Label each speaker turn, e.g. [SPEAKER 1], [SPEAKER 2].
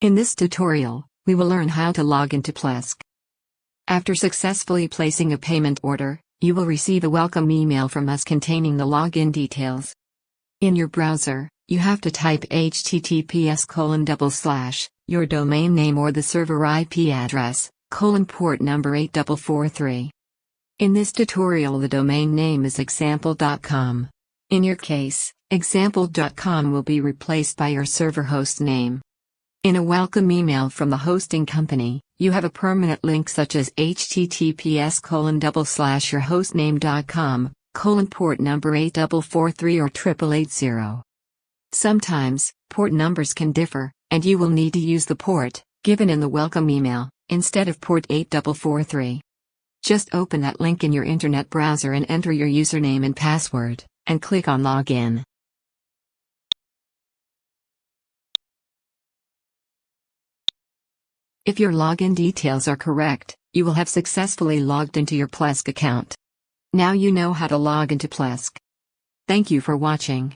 [SPEAKER 1] In this tutorial, we will learn how to log into Plesk. After successfully placing a payment order, you will receive a welcome email from us containing the login details. In your browser, you have to type https:// your domain name or the server IP address, port number 8443. In this tutorial the domain name is example.com. In your case, example.com will be replaced by your server host name. In a welcome email from the hosting company, you have a permanent link such as https:// yourhostname.com, port number 8443 or 8880. Sometimes, port numbers can differ, and you will need to use the port given in the welcome email instead of port 8443. Just open that link in your internet browser and enter your username and password, and click on Login. If your login details are correct, you will have successfully logged into your Plesk account. Now you know how to log into Plesk. Thank you for watching.